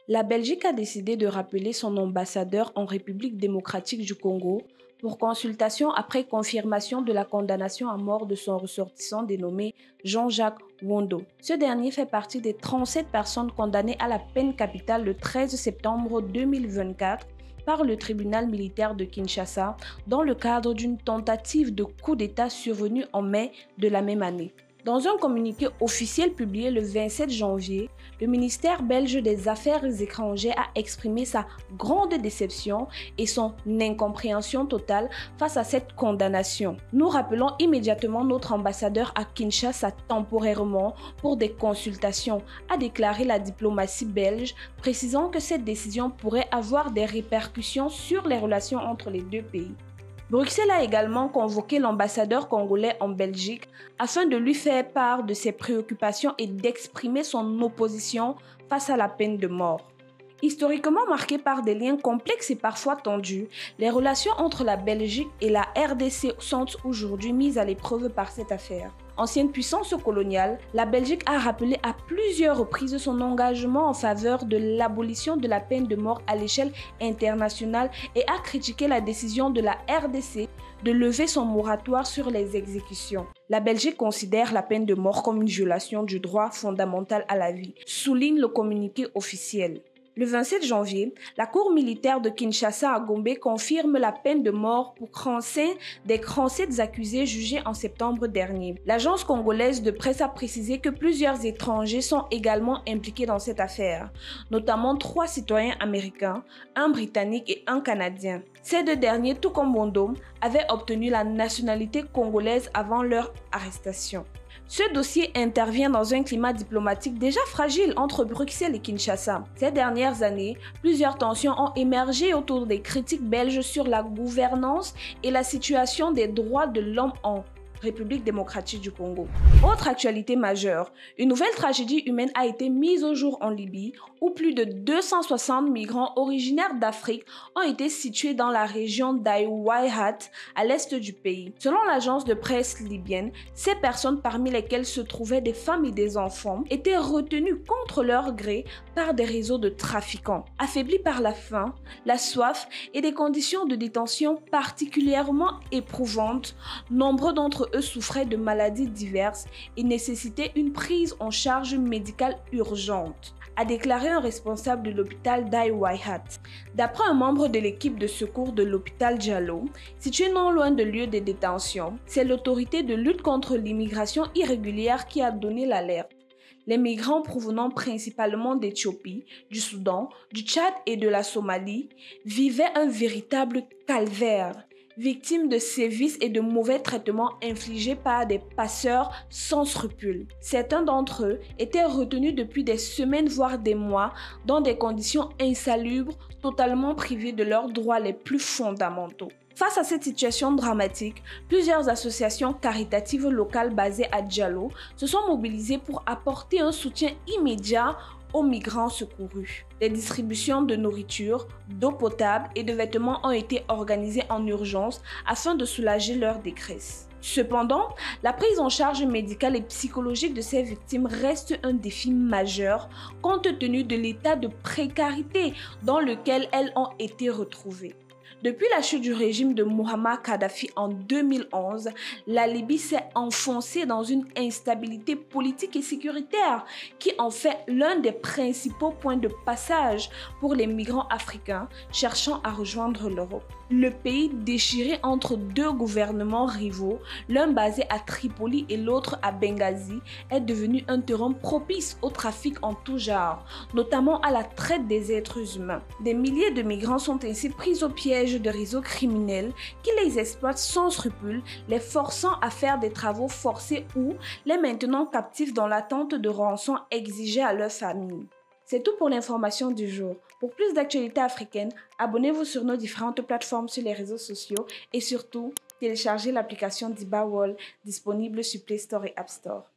La Belgique a décidé de rappeler son ambassadeur en République démocratique du Congo pour consultation après confirmation de la condamnation à mort de son ressortissant dénommé Jean-Jacques Wondo. Ce dernier fait partie des 37 personnes condamnées à la peine capitale le 13 septembre 2024 par le tribunal militaire de Kinshasa dans le cadre d'une tentative de coup d'État survenue en mai de la même année. Dans un communiqué officiel publié le 27 janvier, le ministère belge des Affaires étrangères a exprimé sa grande déception et son incompréhension totale face à cette condamnation. Nous rappelons immédiatement notre ambassadeur à Kinshasa temporairement pour des consultations, a déclaré la diplomatie belge, précisant que cette décision pourrait avoir des répercussions sur les relations entre les deux pays. Bruxelles a également convoqué l'ambassadeur congolais en Belgique afin de lui faire part de ses préoccupations et d'exprimer son opposition face à la peine de mort. Historiquement marquées par des liens complexes et parfois tendus, les relations entre la Belgique et la RDC sont aujourd'hui mises à l'épreuve par cette affaire. Ancienne puissance coloniale, la Belgique a rappelé à plusieurs reprises son engagement en faveur de l'abolition de la peine de mort à l'échelle internationale et a critiqué la décision de la RDC de lever son moratoire sur les exécutions. La Belgique considère la peine de mort comme une violation du droit fondamental à la vie, souligne le communiqué officiel. Le 27 janvier, la Cour militaire de Kinshasa à Gombe confirme la peine de mort pour des 37 accusés jugés en septembre dernier. L'agence congolaise de presse a précisé que plusieurs étrangers sont également impliqués dans cette affaire, notamment 3 citoyens américains, un britannique et un canadien. Ces 2 derniers, tout comme Wondo, avaient obtenu la nationalité congolaise avant leur arrestation. Ce dossier intervient dans un climat diplomatique déjà fragile entre Bruxelles et Kinshasa. Ces dernières années, plusieurs tensions ont émergé autour des critiques belges sur la gouvernance et la situation des droits de l'homme en République démocratique du Congo. Autre actualité majeure, une nouvelle tragédie humaine a été mise au jour en Libye où plus de 260 migrants originaires d'Afrique ont été situés dans la région d'Aï-Waihat à l'est du pays. Selon l'agence de presse libyenne, ces personnes parmi lesquelles se trouvaient des femmes et des enfants étaient retenues contre leur gré par des réseaux de trafiquants. Affaiblis par la faim, la soif et des conditions de détention particulièrement éprouvantes, nombreux d'entre eux souffraient de maladies diverses et nécessitaient une prise en charge médicale urgente, a déclaré un responsable de l'hôpital d'Aï-Waihat. D'après un membre de l'équipe de secours de l'hôpital Diallo, situé non loin de lieu de détention, c'est l'autorité de lutte contre l'immigration irrégulière qui a donné l'alerte. Les migrants provenant principalement d'Éthiopie, du Soudan, du Tchad et de la Somalie vivaient un véritable calvaire, victimes de sévices et de mauvais traitements infligés par des passeurs sans scrupules. Certains d'entre eux étaient retenus depuis des semaines voire des mois dans des conditions insalubres, totalement privés de leurs droits les plus fondamentaux. Face à cette situation dramatique, plusieurs associations caritatives locales basées à Diallo se sont mobilisées pour apporter un soutien immédiat aux migrants secourus. Des distributions de nourriture, d'eau potable et de vêtements ont été organisées en urgence afin de soulager leur détresse. Cependant, la prise en charge médicale et psychologique de ces victimes reste un défi majeur compte tenu de l'état de précarité dans lequel elles ont été retrouvées. Depuis la chute du régime de Muammar Kadhafi en 2011, la Libye s'est enfoncée dans une instabilité politique et sécuritaire qui en fait l'un des principaux points de passage pour les migrants africains cherchant à rejoindre l'Europe. Le pays déchiré entre 2 gouvernements rivaux, l'un basé à Tripoli et l'autre à Benghazi, est devenu un terrain propice au trafic en tout genre, notamment à la traite des êtres humains. Des milliers de migrants sont ainsi pris au piège de réseaux criminels qui les exploitent sans scrupules, les forçant à faire des travaux forcés ou les maintenant captifs dans l'attente de rançons exigées à leur famille. C'est tout pour l'information du jour. Pour plus d'actualités africaines, abonnez-vous sur nos différentes plateformes sur les réseaux sociaux et surtout, téléchargez l'application d'Ibawol disponible sur Play Store et App Store.